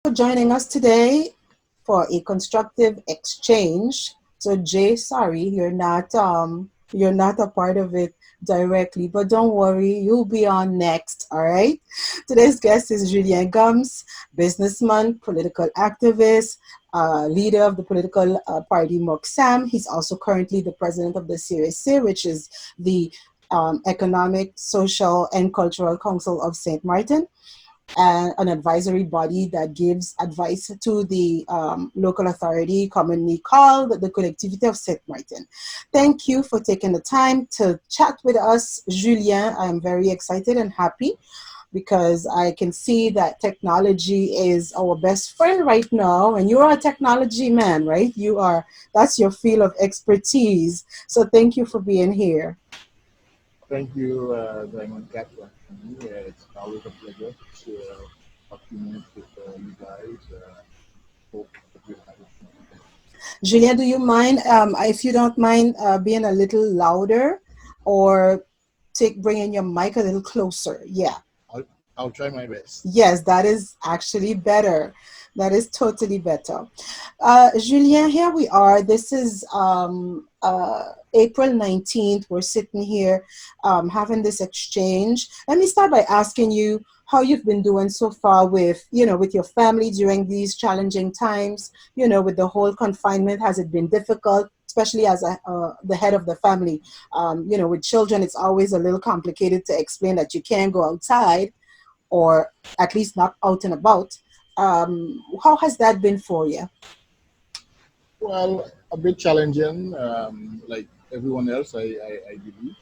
for joining us today for a constructive exchange. So Jay, sorry, you're not a part of it directly, but don't worry, you'll be on next, all right? Today's guest is Julien Gums, businessman, political activist, leader of the political party Moksam. He's also currently the president of the CRC, which is the Economic, Social, and Cultural Council of St. Martin, an advisory body that gives advice to the local authority, commonly called the Collectivité of Saint Martin. Thank you for taking the time to chat with us, Julien. I am very excited and happy because I can see that technology is our best friend right now, and you are a technology man, right? That's your field of expertise. So thank you for being here. Thank you, Diamond Cat, for having me. It's always a pleasure to share a few minutes with you guys. Hope that you have it. Julien, do you mind, if you don't mind, being a little louder or take bringing your mic a little closer? Yeah. I'll, I'll try my best. Yes, that is actually better. That is totally better. Julien, here we are. This is April 19th. We're sitting here having this exchange. Let me start by asking you how you've been doing so far with your family during these challenging times, with the whole confinement. Has it been difficult? Especially as the head of the family, with children, it's always a little complicated to explain that you can't go outside or at least not out and about. How has that been for you? Well, a bit challenging, like everyone else, I believe.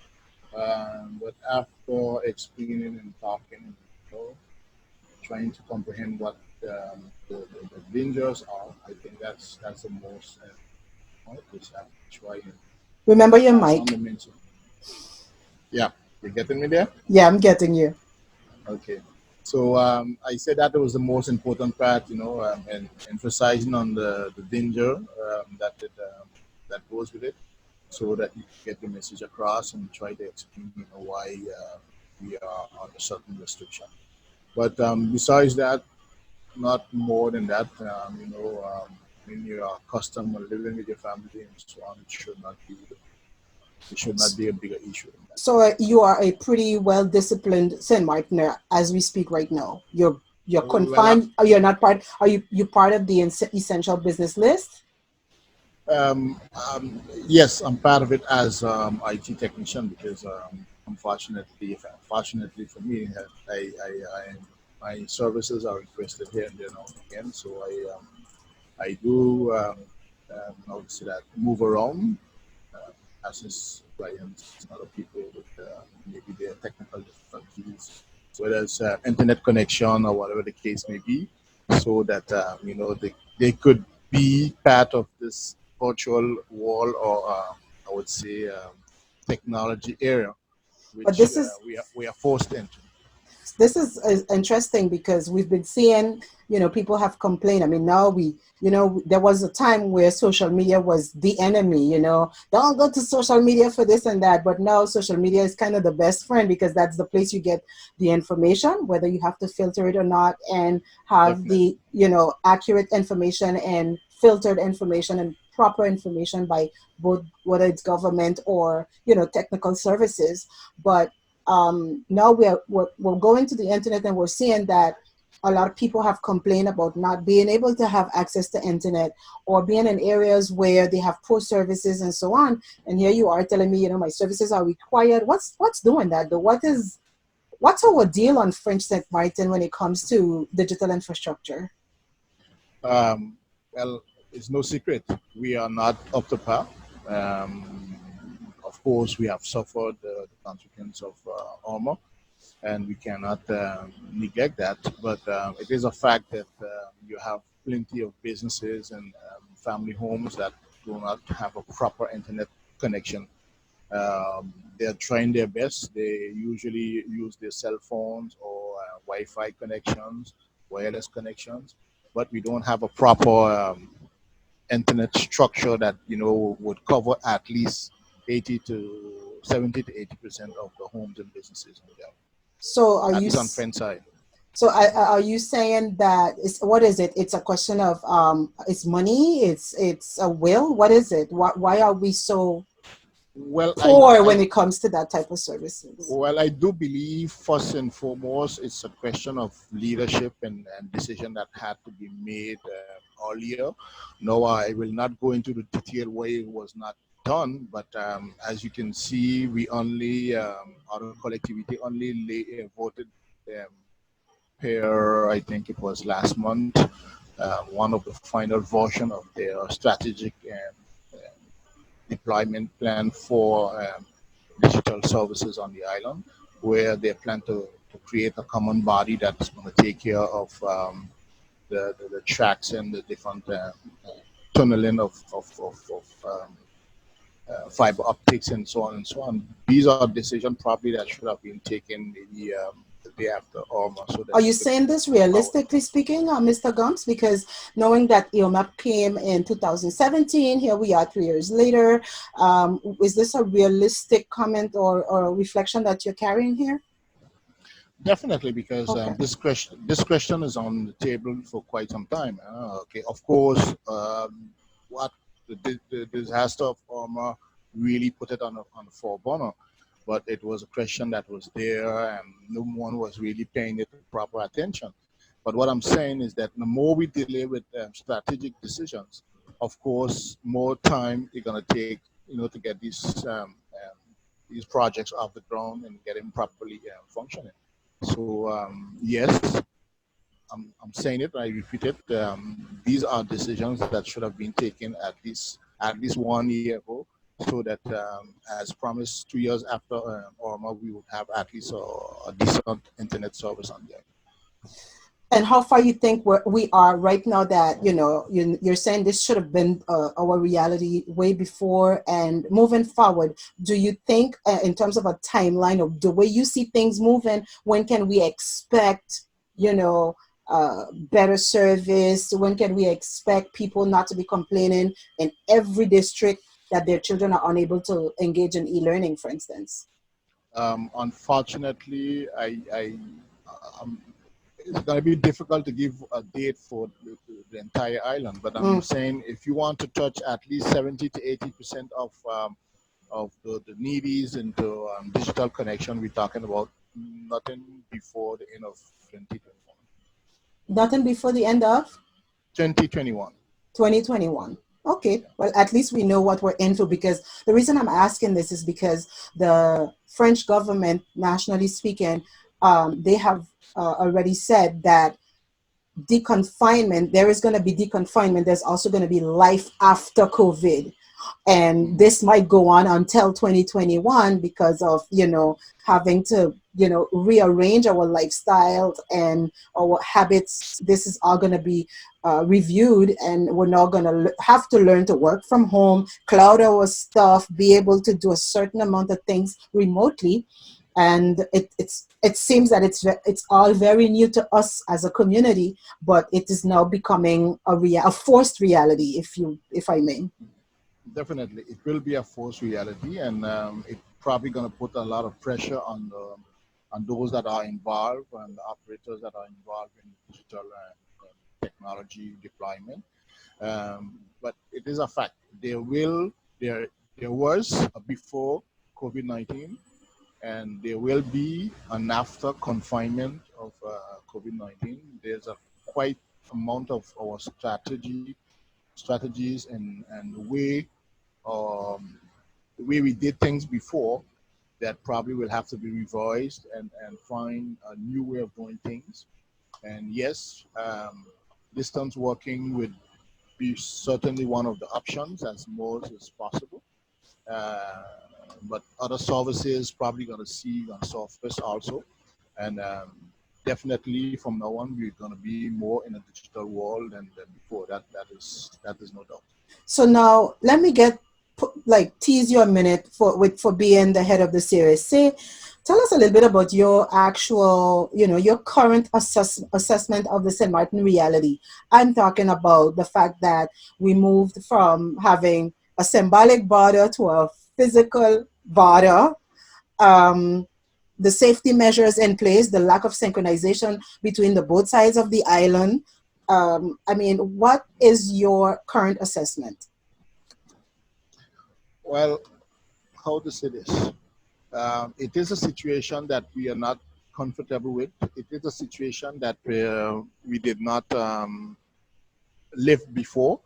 But after explaining and talking, you know, trying to comprehend what the dangers are, I think that's the most point which I'm trying Remember to your pass on mic. the message. Yeah, you getting me there? Yeah, I'm getting you. Okay. So I said that was the most important part, and emphasizing on the danger that goes with it, so that you get the message across and try to explain, why we are on a certain restriction. But besides that, not more than that. When you are accustomed to living with your family and so on, it should not be a bigger issue than that. So you are a pretty well disciplined Saint Martiner as we speak right now. You're Well, confined. You're not part. Are you part of the essential business list? Um, yes, I'm part of it as IT technician because fortunately for me, my services are requested here and there now and again. So I do I would say that move around, assist clients and other people with maybe their technical difficulties, whether it's internet connection or whatever the case may be, so that they could be part of this virtual wall or I would say technology area, But which this is we are forced into. this is interesting because we've been seeing, people have complained. I mean, now there was a time where social media was the enemy, don't go to social media for this and that. But now social media is kind of the best friend because that's the place you get the information, whether you have to filter it or not, and have Definitely. the, accurate information and filtered information and proper information by both, whether it's government or, technical services. But now we're going to the internet and we're seeing that a lot of people have complained about not being able to have access to internet or being in areas where they have poor services and so on. And here you are telling me, my services are required. What's doing that though? What's our deal on French St. Martin when it comes to digital infrastructure? Um, well, it's no secret we are not up to par. Of course, we have suffered the consequence of armor, and we cannot neglect that. But it is a fact that you have plenty of businesses and family homes that do not have a proper internet connection. They're trying their best. They usually use their cell phones or Wi-Fi connections, wireless connections, but we don't have a proper internet structure that would cover at least 80 to 70 to 80% of the homes and businesses in there, So are at you least on French side. So are you saying that it's, what is it? It's a question of it's money, it's a will. What is it? Why are we so Well, poor when it comes to that type of services? I do believe first and foremost it's a question of leadership and decision that had to be made earlier. No, I will not go into the detail why it was not done, but as you can see, we only our collectivity only voted um, per, I think it was last month, one of the final version of their strategic deployment plan for digital services on the island, where they plan to create a common body that's going to take care of the tracks and the different tunneling of fiber optics and so on and so on. These are decisions probably that should have been taken maybe the day after Irma, so that Are we you could saying this empower. realistically speaking, Mr. Gumps? Because knowing that EOMAP came in 2017, here we are 3 years later. Is this a realistic comment or reflection that you're carrying here? Definitely, because Okay. this question is on the table for quite some time. Okay, of course, what the disaster of Irma really put it on the forefront, but it was a question that was there, and no one was really paying it proper attention. But what I'm saying is that the more we delay with strategic decisions, of course, more time it's gonna take, to get these projects off the ground and get them properly functioning. So yes, I'm saying it. I repeat it. These are decisions that should have been taken at least 1 year ago, so that as promised, 2 years after Orma, we would have at least a decent internet service on there. And how far you think we are right now that, you're saying this should have been our reality way before, and moving forward, do you think in terms of a timeline of the way you see things moving, when can we expect, you know, better service? When can we expect people not to be complaining in every district that their children are unable to engage in e-learning, for instance? Unfortunately, um, it's going to be difficult to give a date for the entire island. But I'm Mm. saying if you want to touch at least 70 to 80% of the needies into digital connection, we're talking about nothing before the end of 2021. Nothing before the end of 2021. 2021. Okay, Yeah. well, at least we know what we're in for, because the reason I'm asking this is because the French government, nationally speaking, they have already said that deconfinement, there is going to be deconfinement. There's also going to be life after COVID. And Mhm. this might go on until 2021 because of, having to, rearrange our lifestyles and our habits. This is all going to be reviewed, and we're now going to have to learn to work from home, cloud our stuff, be able to do a certain amount of things remotely. And it seems that it's all very new to us as a community, but it is now becoming a forced reality, if I may. Definitely, it will be a forced reality, and it's probably going to put a lot of pressure on those that are involved and the operators that are involved in digital technology deployment. But it is a fact. There was a before COVID-19, and there will be an after confinement of COVID-19. There's a quite amount of our strategies and um, the way we did things before that probably will have to be revised and find a new way of doing things. And yes, distance working would be certainly one of the options as most as possible. Uh, but other services probably going to see on surface also. And definitely from now on, we're going to be more in a digital world than before. That is no doubt. So now let me like tease you a minute for being the head of the series. Tell us a little bit about your actual, your current assessment of the St. Martin reality. I'm talking about the fact that we moved from having a symbolic border to a physical border. Um, the safety measures in place, the lack of synchronization between the both sides of the island. I mean, what is your current assessment? Well, how to say this? It is a situation that we are not comfortable with. It is a situation that we did not live before,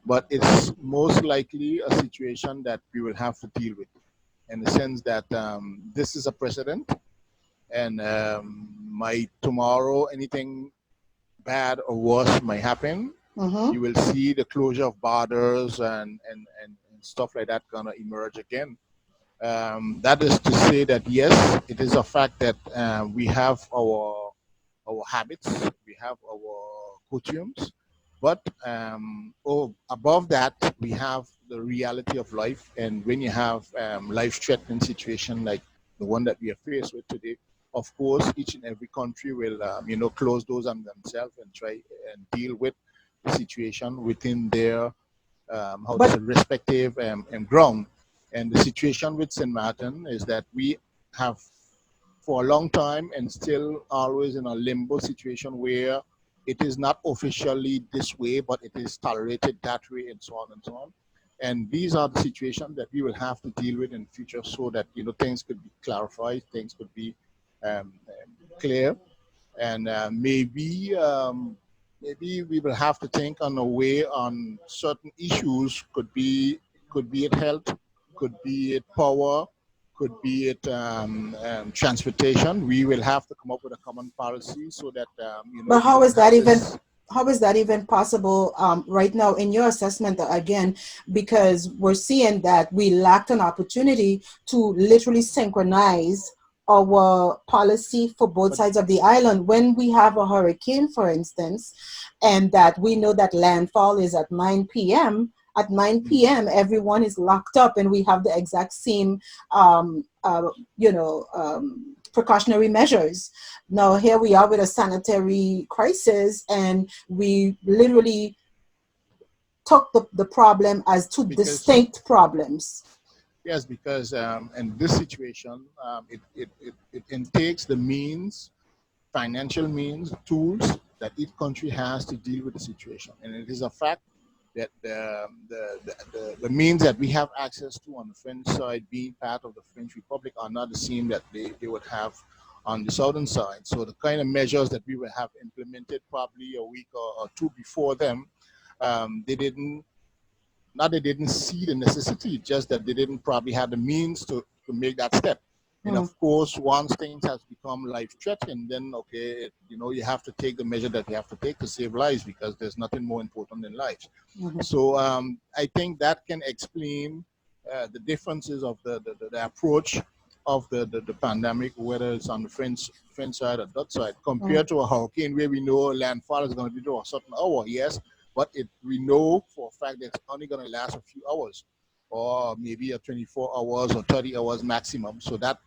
but it's most likely a situation that we will have to deal with in the sense that this is a precedent, and might tomorrow anything bad or worse might happen. Mm-hmm. You will see the closure of borders and stuff like that gonna emerge again. That is to say that yes, it is a fact that we have our habits, we have our coutumes, but above that, we have the reality of life. And when you have life-threatening situation like the one that we are faced with today, of course, each and every country will, close doors on themselves and try and deal with the situation within their how to But say respective ground. And the situation with St. Martin is that we have for a long time and still always in a limbo situation where it is not officially this way, but it is tolerated that way, and so on and so on. And these are the situations that we will have to deal with in the future, so that things could be clarified, things could be clear, and maybe we will have to think on a way on certain issues. Could be it health, could be it power, could be it transportation. We will have to come up with a common policy so that but we don't have this. how is that even possible right now in your assessment again? Because we're seeing that we lacked an opportunity to literally synchronize our policy for both But sides of the island when we have a hurricane, for instance, and that we know that landfall is at 9 p.m. At 9 p.m., everyone is locked up, and we have the exact same, precautionary measures. Now, here we are with a sanitary crisis, and we literally took the problem as two because distinct problems. yes, because in this situation, it intakes the means, financial means, tools that each country has to deal with the situation. And it is a fact that the means that we have access to on the French side, being part of the French Republic, are not the same that they would have on the southern side. So the kind of measures that we would have implemented probably a week or two before them, they didn't not they didn't see the necessity, just that they didn't probably have the means to make that step. And Mm, of course, once things has become life threatening, then okay, you have to take the measure that you have to take to save lives, because there's nothing more important than lives. mhm. So I think that can explain the differences of the approach of the pandemic, whether it's on the French side or that side, Mm. compared to a hurricane where we know landfall is going to be to a certain hour, yes, but we know for a fact that it's only going to last a few hours, or maybe a 24 hours or 30 hours maximum. So that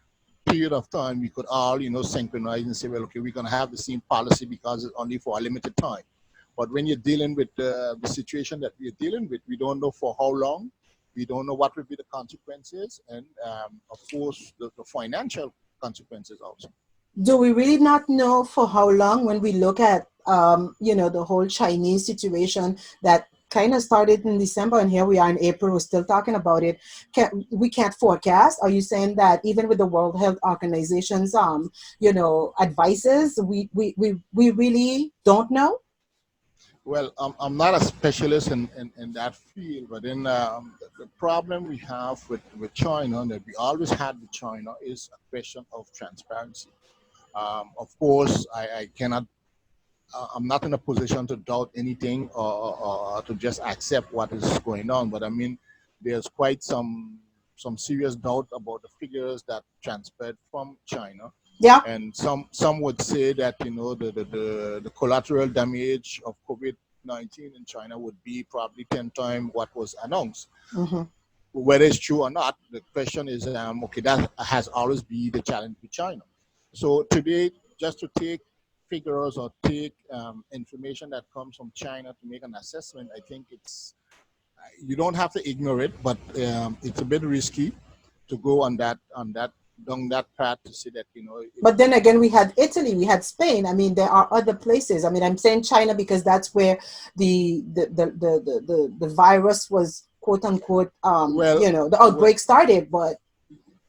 period of time, we could all, synchronize and say, well, okay, we're going to have the same policy because it's only for a limited time. But when you're dealing with the situation that we're dealing with, we don't know for how long. We don't know what will be the consequences, and of course, the financial consequences also. Do we really not know for how long when we look at the whole Chinese situation that kind of started in December, and here we are in April, we're still talking about it. We can't forecast? Are you saying that even with the World Health Organization's advices, we really don't know? Well, I'm not a specialist in that field, but in the problem we have with China, that we always had with China, is a question of transparency. Of course, I cannot, I'm not in a position to doubt anything, or to just accept what is going on. But I mean, there's quite some serious doubt about the figures that transpired from China, Yeah. and some would say that the collateral damage of COVID-19 in China would be probably 10 times what was announced. Hmm. Whether it's true or not, the question is, okay, that has always been the challenge with China. So today, just to take figures or take information that comes from China to make an assessment, I think you don't have to ignore it, but it's a bit risky to go on that down that path to say that But then again, we had Italy, we had Spain. I mean, there are other places. I mean, I'm saying China because that's where the virus was, quote unquote, well, the well, outbreak started. But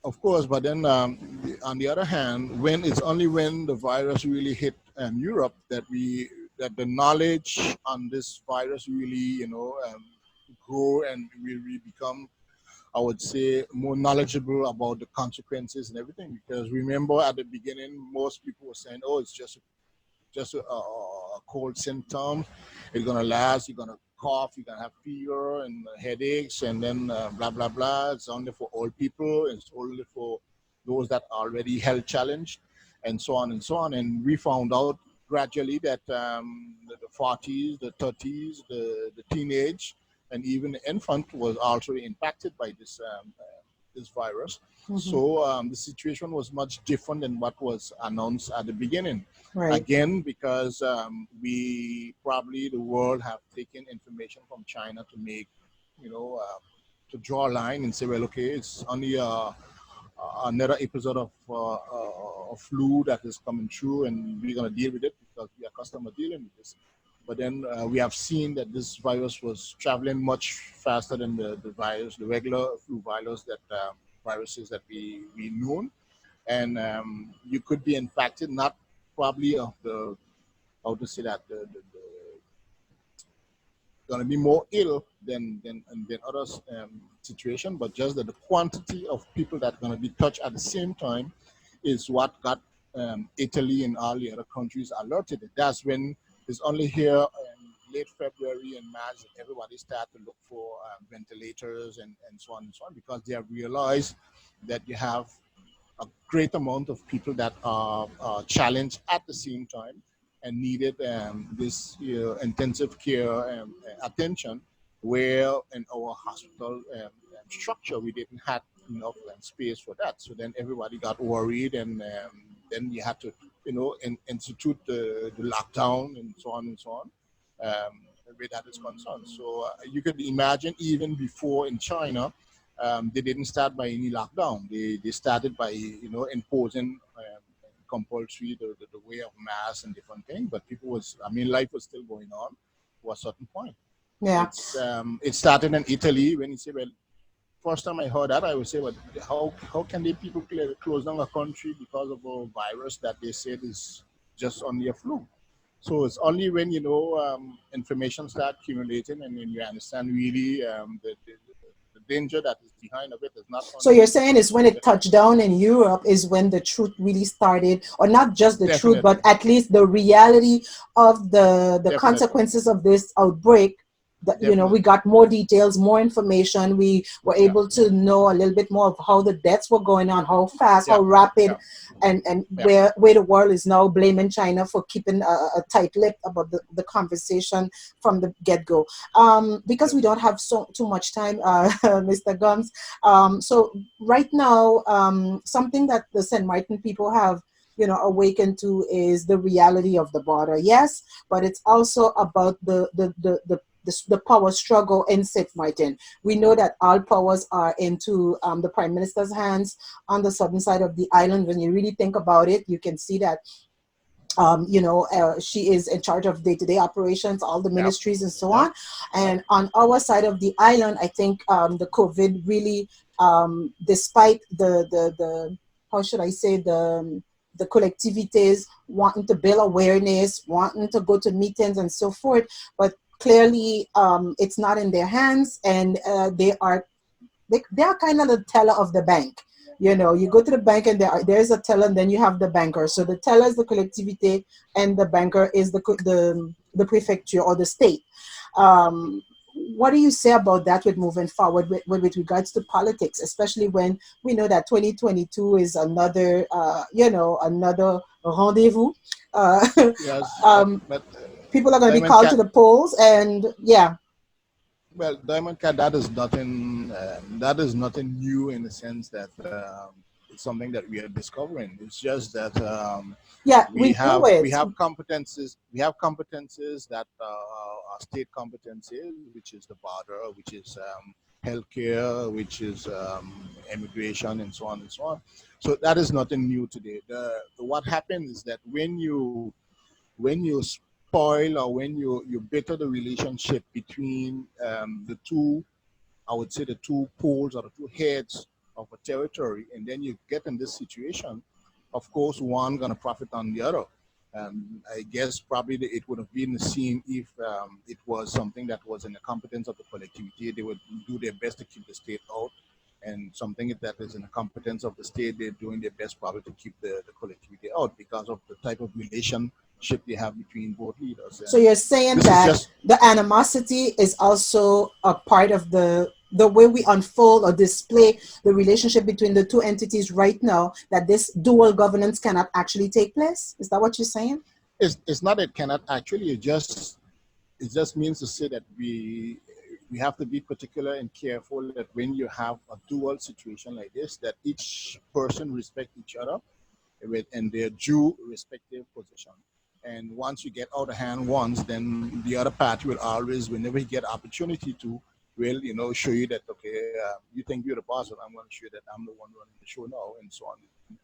of course, but then on the other hand, when it's only when the virus really hit Europe that the knowledge on this virus really grow, and we become, I would say, more knowledgeable about the consequences and everything. Because remember, at the beginning, most people were saying, "Oh, it's just a cold symptom. It's gonna last. You're gonna cough. You're gonna have fever and headaches, and then blah blah blah. It's only for old people. It's only for those that are already health challenged, and so on and so on." And we found out gradually that the 40s, the 30s, the teenage, and even the infant was also impacted by this virus. mhm, So the situation was much different than what was announced at the beginning. right, Again, because we probably the world have taken information from China to make, you know, to draw a line and say, well, okay, it's only another episode of flu that is coming through, and we're gonna deal with it because we are accustomed to dealing with this. But then we have seen that this virus was traveling much faster than the regular flu virus viruses that we know, and you could be infected not probably of the how to say that the going to be more ill than others situation, but just that the quantity of people that are going to be touched at the same time is what got Italy and all the other countries alerted. That's when it's only here late February and March that everybody start to look for ventilators and so on and so on, because they have realized that you have a great amount of people that are challenged at the same time and needed this intensive care attention, where in our hospital structure we didn't have enough space for that. So then everybody got worried, and then you had to institute the lockdown and so on and so on, where that is concerned. So you could imagine, even before in China, they didn't start by any lockdown. They started by imposing compulsory the way of mass and different things. But people was, I mean, life was still going on to a certain point. yeah. It started in Italy when you say, well, first time I heard that, I would say, well, how can they people close down a country because of a virus that they said is just only a flu? So it's only when information start accumulating, and when you understand really the danger that is behind of it is not So you're only saying is when it touched down in Europe is when the truth really started, or not just the truth, but definitely, at least the reality of the definitely, consequences of this outbreak. That, we definitely, got more details, more information. We were yeah, able to know a little bit more of how the deaths were going on, how fast, yeah, how yeah, rapid, and yeah, where the world is now blaming China for keeping a tight lip about the conversation from the get go. Because we don't definitely, have so too much time, Mr. Gums. So right now, something that the St. Martin people have, awakened to is the reality of the border. Yes, but it's also about the power struggle in St. Martin. We know that all powers are into the Prime Minister's hands on the southern side of the island. When you really think about it, you can see that she is in charge of day-to-day operations, all the yeah, ministries and so yeah, on. yeah, And on our side of the island, I think the COVID really, despite the how should I say, the collectivities wanting to build awareness, wanting to go to meetings and so forth, but clearly it's not in their hands, and they are kind of the teller of the bank. You go to the bank and there's a teller, and then you have the banker. So the teller is the collectivity, and the banker is the prefecture or the state. Um, what do you say about that with moving forward with regards to politics, especially when we know that 2022 is another, another rendezvous? Uh, yes, um, but people are going to be Diamond called to Cat. the polls, and yeah, Well, Diamond Cat, that is nothing. That is nothing new in the sense that it's something that we are discovering. It's just that yeah, we we know have we it. have competences. We have competences that are state competencies, which is the border, which is healthcare, which is immigration, and so on and so on. So that is nothing new today. What happens is that when you spoil or when you better the relationship between the two, I would say the two poles or the two heads of a territory, and then you get in this situation, of course, one gonna profit on the other. I guess probably it would have been the same if it was something that was in the competence of the collectivity. They would do their best to keep the state out, and something that is in the competence of the state, they're doing their best probably to keep the collectivity out because of the type of relationship they have between both leaders. So And you're saying this is that just the animosity is also a part of the way we unfold or display the relationship between the two entities right now, that this dual governance cannot actually take place? Is that what you're saying? it's not it cannot actually it just means to say that we have to be particular and careful that when you have a dual situation like this, that each person respect each other with in their due respective position. And once you get out of hand once, then the other party will always, whenever he get opportunity to, will show you that okay, you think you're the boss, but I'm going to show you that I'm the one running the show now, and so on,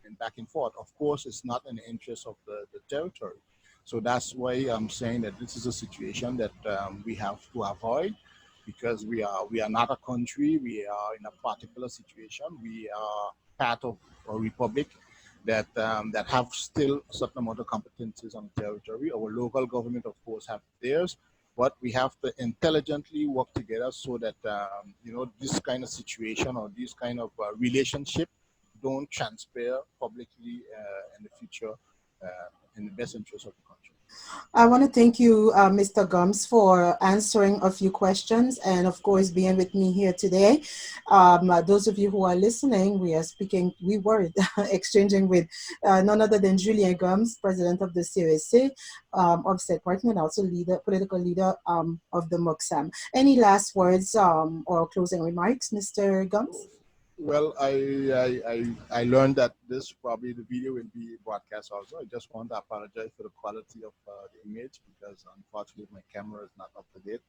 and back and forth. Of course, it's not in the interest of the territory. So that's why I'm saying that this is a situation that we have to avoid because we are not a country. We are in a particular situation. We are part of a republic that have still a certain amount of competencies on the territory. Our local government, of course, have theirs, but we have to intelligently work together so that this kind of situation or this kind of relationship don't transpire publicly in the future in the best interest of the country. I want to thank you, Mr. Gums, for answering a few questions and, of course, being with me here today. Those of you who are listening, we were exchanging with none other than Julien Gums, president of the CRSC, Offset Party, and also political leader of the MOCSAM. Any last words or closing remarks, Mr. Gums? Well, I learned that this probably the video will be broadcast also. I just want to apologize for the quality of the image because unfortunately my camera is not up to date,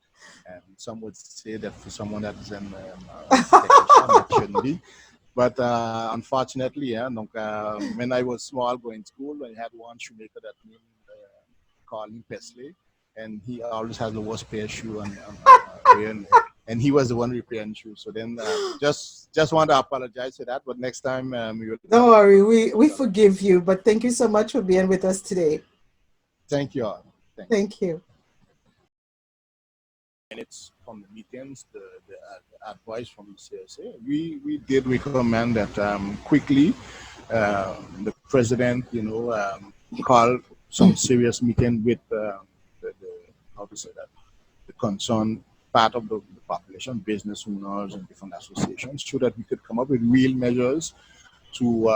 and some would say that for someone that is in technician it shouldn't be. But unfortunately, yeah, when I was small going to school, I had one shoemaker that named Colin Pesley, and he always has the worst pair of shoe and he was the one repairing shoes. So then, just want to apologize for that. But next time, we will. Don't worry, we forgive you. But thank you so much for being with us today. Thank you all. Thanks. Thank you. Minutes from the meetings, the advice from the CSA, we did recommend that quickly the president, call some serious meeting with the how to say that the concerned part of the population, business owners and different associations, so that we could come up with real measures to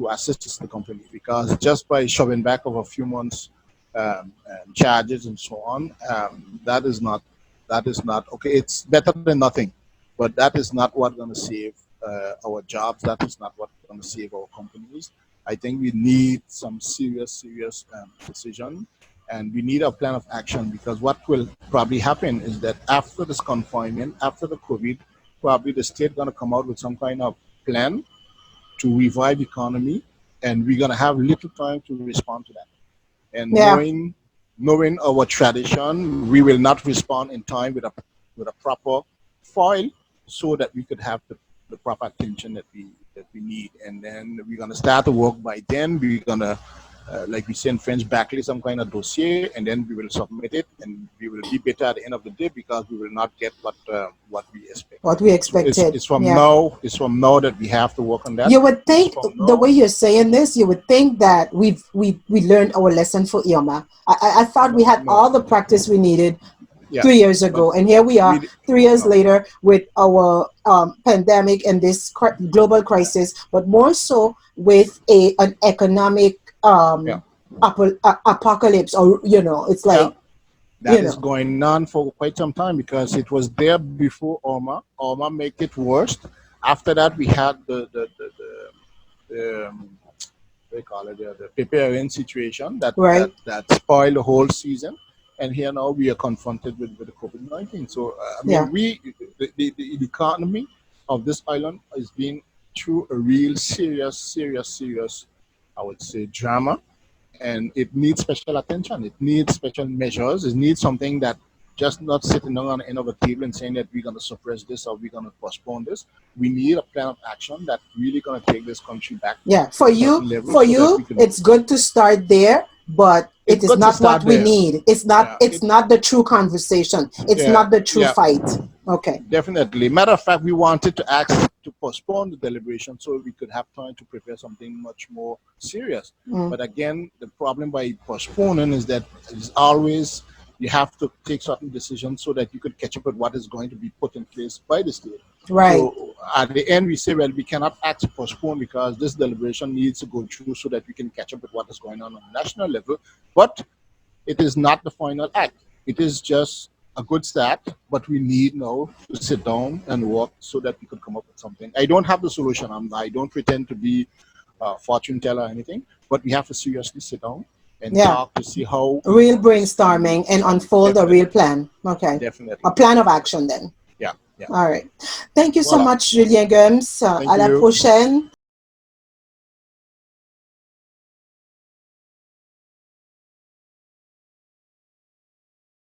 assist the company. Because just by shoving back of a few months charges and so on, that is not okay. It's better than nothing, but that is not what's going to save our jobs. That is not what's going to save our companies. I think we need some serious decision, and we need a plan of action, because what will probably happen is that after this confinement, after the COVID, probably the state going to come out with some kind of plan to revive economy, and we're going to have little time to respond to that. And Yeah. knowing our tradition, we will not respond in time with a proper foil, so that we could have the proper attention that we need. And then we're gonna start the work by then. We're gonna like we say in French, backlay some kind of dossier, and then we will submit it, and we will be better at the end of the day, because we will not get what we expect. What we So expected. it's from Yeah. now. It's from now that we have to work on that. You would think It's from the way now. you're saying this, you would think that we learned our lesson for Irma. I thought we No, had all no, the practice we needed yeah, 3 years but ago, and here we are we 3 years no, later with our pandemic and this global yeah, crisis, but more so with an economic yeah, apocalypse, or it's yeah. like That you is know. going on for quite some time, because it was there before Oma. Oma make it worse. After that, we had the what do you call it, the preparing situation that Right. spoiled the whole season. and here now we are confronted with the COVID-19. So I Yeah. mean, the economy of this island is being through a real serious, I would say, drama, and it needs special attention. It needs special measures. It needs something that just not sitting down on the end of a table and saying that we're going to suppress this or we're going to postpone this. We need a plan of action that really going to take this country back Yeah, to a certain level for so that we you, can. it's good to start there, but It's it is good to not what start we there. need. Yeah. It's not the true conversation. It's Yeah. not the true Yeah. fight. Okay. Definitely. Matter of fact, we wanted to ask to postpone the deliberation so we could have time to prepare something much more serious. Mm. But again, the problem by postponing is that it's always you have to take certain decisions so that you could catch up with what is going to be put in place by the state. Right. So at the end, we say, well, we cannot act to postpone because this deliberation needs to go through so that we can catch up with what is going on the national level. But it is not the final act. It is just a good start, but we need now to sit down and work so that we could come up with something. I don't have the solution. I don't pretend to be a fortune teller or anything, but we have to seriously sit down and Yeah. talk to see how we Real put this to brainstorming and start. unfold a real Definitely, plan. Okay. definitely, A plan of definitely. action then. Yeah, yeah. All right. Thank you so Voila. much, Julien Gomes. Thank À la you. prochaine.